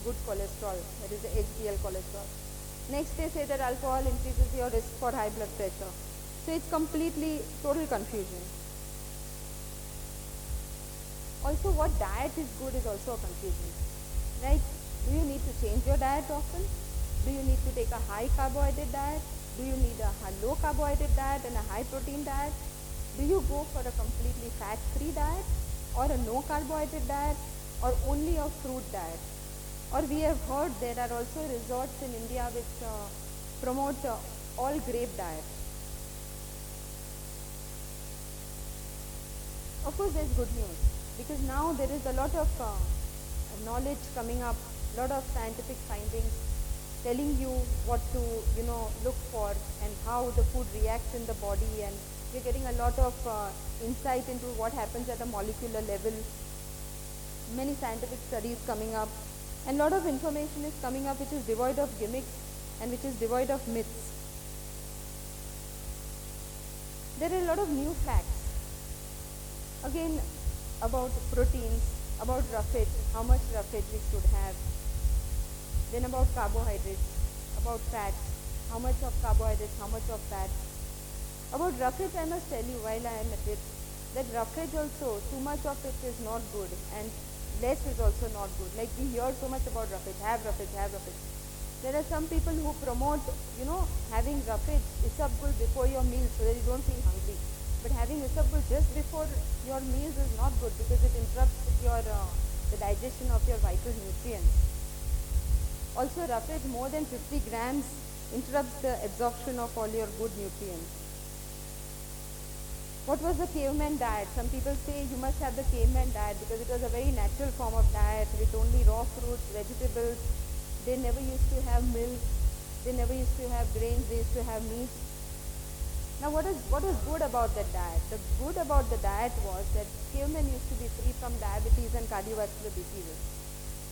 good cholesterol, that is the HDL cholesterol. Next they say that alcohol increases your risk for high blood pressure. So it's completely total confusion. Also what diet is good is also a confusion. Like, do you need to change your diet often? Do you need to take a high carbohydrate diet? Do you need a low carbohydrate diet and a high protein diet? Do you go for a completely fat-free diet or a no carbohydrate diet or only a fruit diet? Or we have heard there are also resorts in India which promote all grape diet. Of course there's good news because now there is a lot of knowledge coming up, lot of scientific findings telling you what to look for and how the food reacts in the body, and we're getting a lot of insight into what happens at a molecular level. Many scientific studies coming up and a lot of information is coming up which is devoid of gimmicks and which is devoid of myths. There are a lot of new facts again about proteins, about roughage, how much roughage we should have, then about carbohydrates, about fats, how much of carbohydrates, how much of fat. About roughage I must tell you while I am at it, that roughage also, too much of it is not good and less is also not good. Like we hear so much about roughage, have roughage, have roughage. There are some people who promote, having roughage, isabgul before your meal so that you don't feel hungry. But having isabgul just before your meals is not good because it interrupts the digestion of your vital nutrients. Also roughage more than 50 grams interrupts the absorption of all your good nutrients. What was the caveman diet? Some people say you must have the caveman diet because it was a very natural form of diet with only raw fruits, vegetables. They never used to have milk. They never used to have grains. They used to have meat. Now what was good about that diet? The good about the diet was that cavemen used to be free from diabetes and cardiovascular diseases.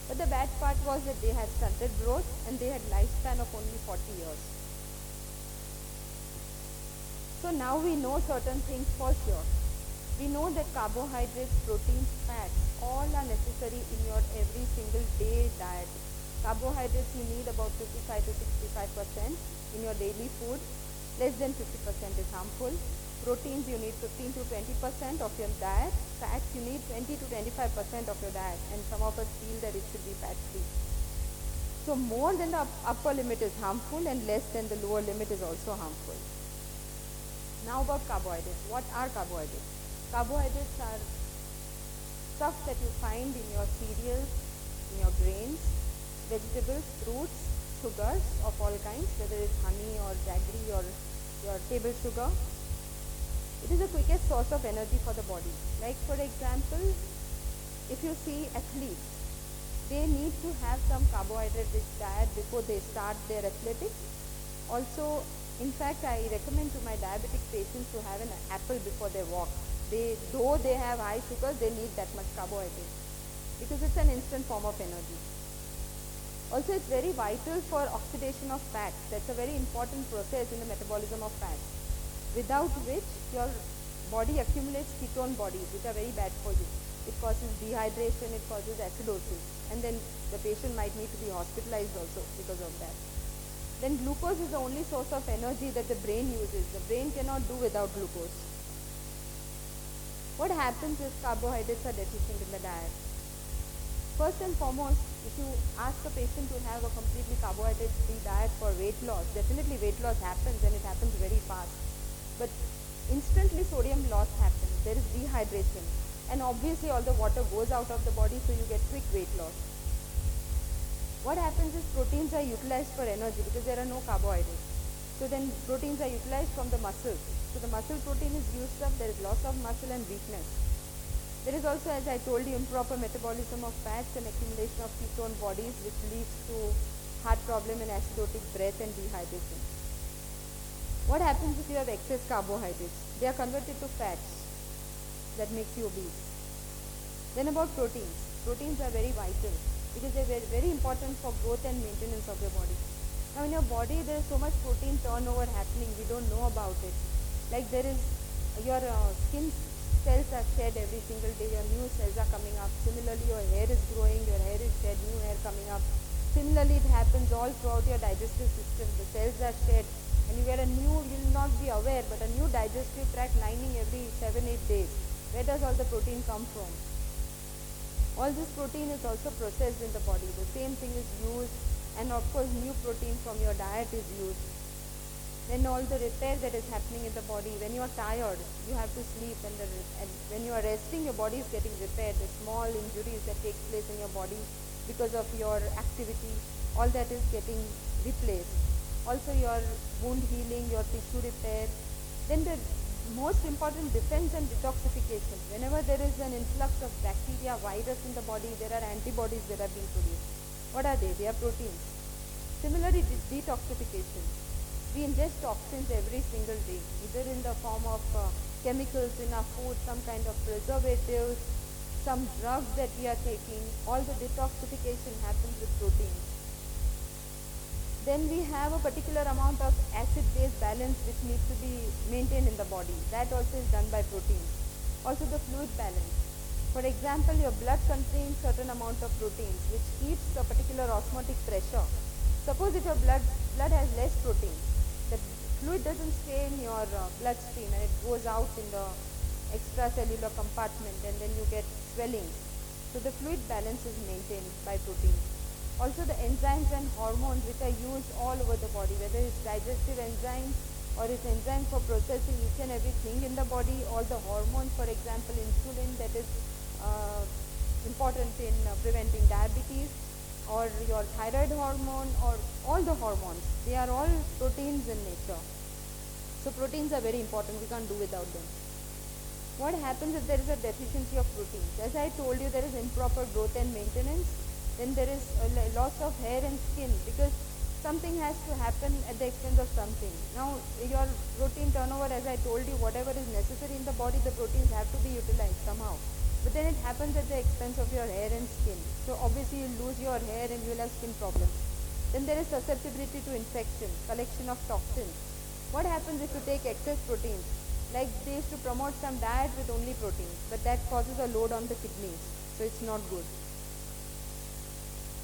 But the bad part was that they had stunted growth and they had lifespan of only 40 years. So now we know certain things for sure. We know that carbohydrates, proteins, fats, all are necessary in your every single day diet. Carbohydrates you need about 55 to 65% in your daily food. Less than 50% is harmful. Proteins you need 15 to 20% of your diet. Fats you need 20 to 25% of your diet, and some of us feel that it should be fat free. So more than the upper limit is harmful and less than the lower limit is also harmful. Now about carbohydrates. What are carbohydrates? Carbohydrates are stuff that you find in your cereals, in your grains, vegetables, fruits, sugars of all kinds, whether it's honey or jaggery or your table sugar. It is the quickest source of energy for the body. Like for example, if you see athletes, they need to have some carbohydrate rich diet before they start their athletics. Also, in fact, I recommend to my diabetic patients to have an apple before they walk. Though they have high sugars, they need that much carbohydrate because it's an instant form of energy. Also, it's very vital for oxidation of fats. That's a very important process in the metabolism of fats, without which your body accumulates ketone bodies, which are very bad for you. It causes dehydration, it causes acidosis, and then the patient might need to be hospitalized also because of that. Then glucose is the only source of energy that the brain uses. The brain cannot do without glucose. What happens if carbohydrates are deficient in the diet? First and foremost, if you ask a patient to have a completely carbohydrate-free diet for weight loss, definitely weight loss happens and it happens very fast. But instantly sodium loss happens. There is dehydration. And obviously all the water goes out of the body, so you get quick weight loss. What happens is proteins are utilized for energy because there are no carbohydrates. So then proteins are utilized from the muscles. So the muscle protein is used up, there is loss of muscle and weakness. There is also, as I told you, improper metabolism of fats and accumulation of ketone bodies, which leads to heart problem and acidotic breath and dehydration. What happens if you have excess carbohydrates? They are converted to fats that makes you obese. Then about proteins. Proteins are very vital because they are very important for growth and maintenance of your body. Now in your body there is so much protein turnover happening, we don't know about it. Like there is your skin cells are shed every single day, your new cells are coming up. Similarly, your hair is growing, your hair is shed, new hair coming up. Similarly, it happens all throughout your digestive system. The cells are shed and you get a new, you will not be aware, but a new digestive tract lining every 7-8 days. Where does all the protein come from? All this protein is also processed in the body. The same thing is used, and of course new protein from your diet is used. Then all the repair that is happening in the body. When you are tired, you have to sleep, and when you are resting, your body is getting repaired. The small injuries that take place in your body because of your activity, all that is getting replaced. Also your wound healing, your tissue repair. Then the most important, defense and detoxification. Whenever there is an influx of bacteria, virus in the body, there are antibodies that are being produced. What are they? They are proteins. Similarly, detoxification. We ingest toxins every single day, either in the form of chemicals in our food, some kind of preservatives, some drugs that we are taking. All the detoxification happens with proteins. Then we have a particular amount of acid-base balance which needs to be maintained in the body. That also is done by proteins. Also the fluid balance. For example, your blood contains certain amount of proteins which keeps a particular osmotic pressure. Suppose if your blood has less protein, the fluid doesn't stay in your bloodstream and it goes out in the extracellular compartment, and then you get swelling. So the fluid balance is maintained by proteins. Also the enzymes and hormones which are used all over the body, whether it's digestive enzymes or it's enzymes for processing each and everything in the body, all the hormones, for example insulin that is important in preventing diabetes, or your thyroid hormone, or all the hormones, they are all proteins in nature. So proteins are very important, we can't do without them. What happens if there is a deficiency of proteins? As I told you, there is improper growth and maintenance. Then there is a loss of hair and skin, because something has to happen at the expense of something. Now your protein turnover, as I told you, whatever is necessary in the body, the proteins have to be utilized somehow. But then it happens at the expense of your hair and skin. So obviously you lose your hair and you will have skin problems. Then there is susceptibility to infection, collection of toxins. What happens if you take excess proteins? Like they used to promote some diet with only proteins, but that causes a load on the kidneys. So it's not good.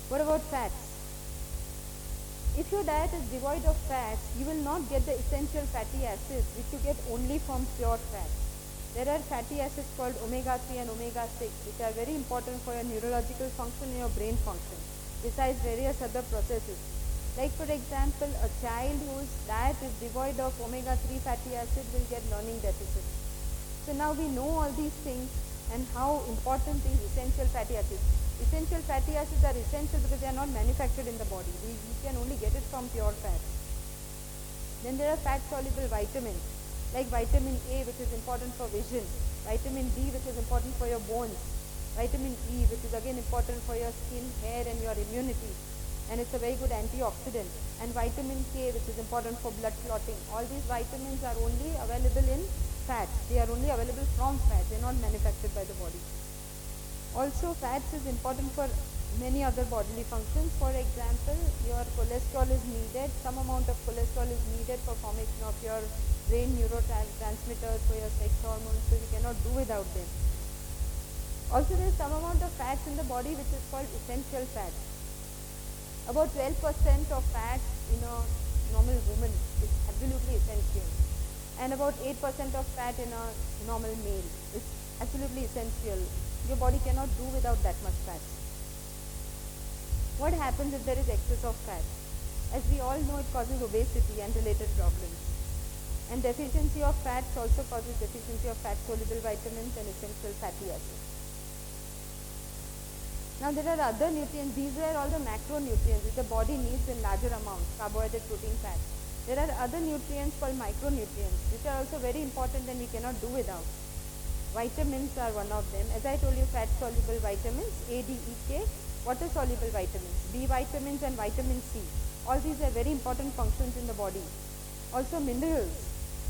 What about fats? If your diet is devoid of fats, you will not get the essential fatty acids which you get only from pure fats. There are fatty acids called omega-3 and omega-6 which are very important for your neurological function and your brain function, besides various other processes. Like for example, a child whose diet is devoid of omega-3 fatty acid will get learning deficits. So now we know all these things and how important these essential fatty acids. Essential fatty acids are essential because they are not manufactured in the body. We can only get it from pure fats. Then there are fat-soluble vitamins like vitamin A, which is important for vision, vitamin D, which is important for your bones, vitamin E, which is again important for your skin, hair and your immunity, and it's a very good antioxidant, and vitamin K, which is important for blood clotting. All these vitamins are only available in fats. They are only available from fats. They are not manufactured by the body. Also, fats is important for many other bodily functions. For example, your cholesterol is needed. Some amount of cholesterol is needed for formation of your brain neurotransmitters, for your sex hormones, so you cannot do without them. Also, there is some amount of fats in the body which is called essential fats. About 12% of fats in a normal woman is absolutely essential, and about 8% of fat in a normal male is absolutely essential. Your body cannot do without that much fat. What happens if there is excess of fat? As we all know, it causes obesity and related problems. And deficiency of fats also causes deficiency of fat-soluble vitamins and essential fatty acids. Now there are other nutrients. These are all the macronutrients which the body needs in larger amounts: carbohydrate, protein, fat. There are other nutrients called micronutrients which are also very important and we cannot do without. Vitamins are one of them. As I told you, fat-soluble vitamins, A, D, E, K. Water-soluble vitamins, B vitamins and vitamin C. All these are very important functions in the body. Also minerals,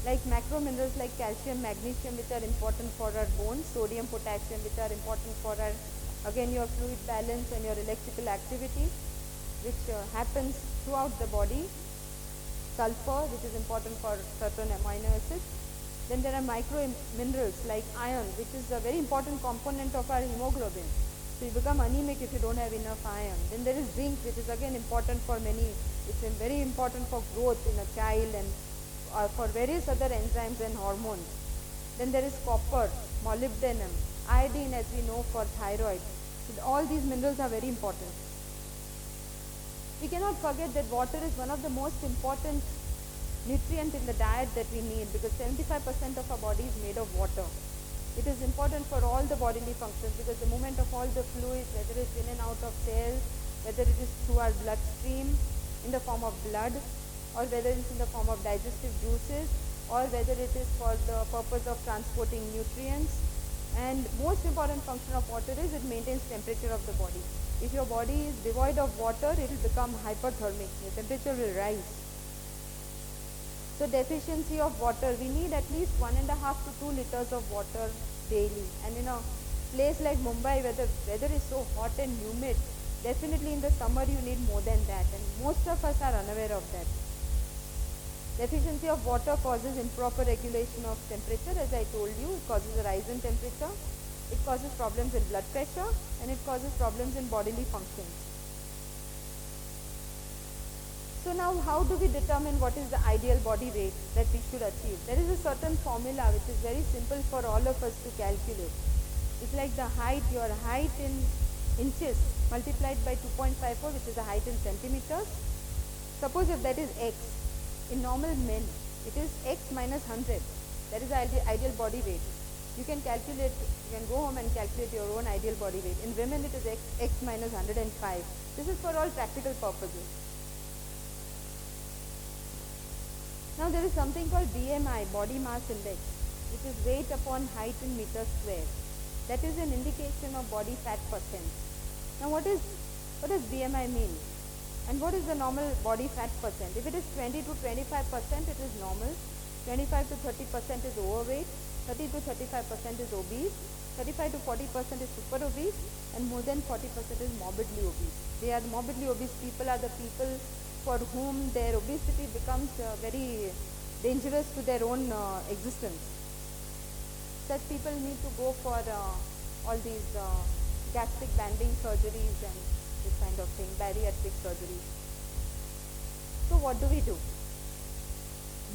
like macro minerals like calcium, magnesium, which are important for our bones, sodium, potassium, which are important for our, again, your fluid balance and your electrical activity, which happens throughout the body. Sulfur, which is important for certain amino acids. Then there are micro minerals like iron, which is a very important component of our hemoglobin. So you become anemic if you don't have enough iron. Then there is zinc, which is again important for many. It's very important for growth in a child and for various other enzymes and hormones. Then there is copper, molybdenum, iodine, as we know, for thyroid. So all these minerals are very important. We cannot forget that water is one of the most important nutrient in the diet that we need, because 75% of our body is made of water. It is important for all the bodily functions, because the movement of all the fluids, whether it's in and out of cells, whether it is through our bloodstream in the form of blood, or whether it's in the form of digestive juices, or whether it is for the purpose of transporting nutrients. And most important function of water is it maintains temperature of the body. If your body is devoid of water, it will become hyperthermic. The temperature will rise. So deficiency of water, we need at least 1.5 to 2 liters of water daily. And in a place like Mumbai, where the weather is so hot and humid, definitely in the summer you need more than that, and most of us are unaware of that. Deficiency of water causes improper regulation of temperature, as I told you. It causes a rise in temperature, it causes problems in blood pressure, and it causes problems in bodily functions. So now how do we determine what is the ideal body weight that we should achieve? There is a certain formula which is very simple for all of us to calculate. It's like the height, your height in inches multiplied by 2.54, which is the height in centimeters. Suppose if that is x, in normal men, it is x minus 100. That is the ideal body weight. You can calculate, you can go home and calculate your own ideal body weight. In women, it is x minus 105. This is for all practical purposes. Now there is something called BMI, body mass index, which is weight upon height in meters square. That is an indication of body fat percent. Now what does BMI mean? And what is the normal body fat percent? If it is 20 to 25%, it is normal. 25 to 30% is overweight. 30 to 35% is obese. 35 to 40% is super obese. And more than 40% is morbidly obese. They are morbidly obese people are the people for whom their obesity becomes very dangerous to their own existence. Such people need to go for all these gastric banding surgeries and this kind of thing, bariatric surgeries. So what do we do?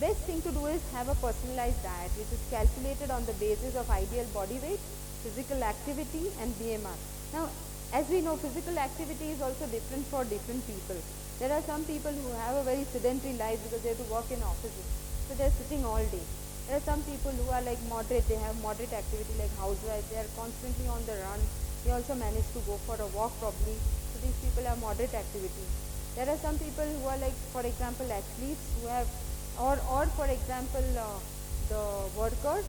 Best thing to do is have a personalized diet which is calculated on the basis of ideal body weight, physical activity and BMI. Now as we know, physical activity is also different for different people. There are some people who have a very sedentary life because they have to work in offices, so they are sitting all day. There are some people who are like moderate, they have moderate activity like housewives, they are constantly on the run. They also manage to go for a walk probably. So these people have moderate activity. There are some people who are like, for example, athletes who have, or for example, the workers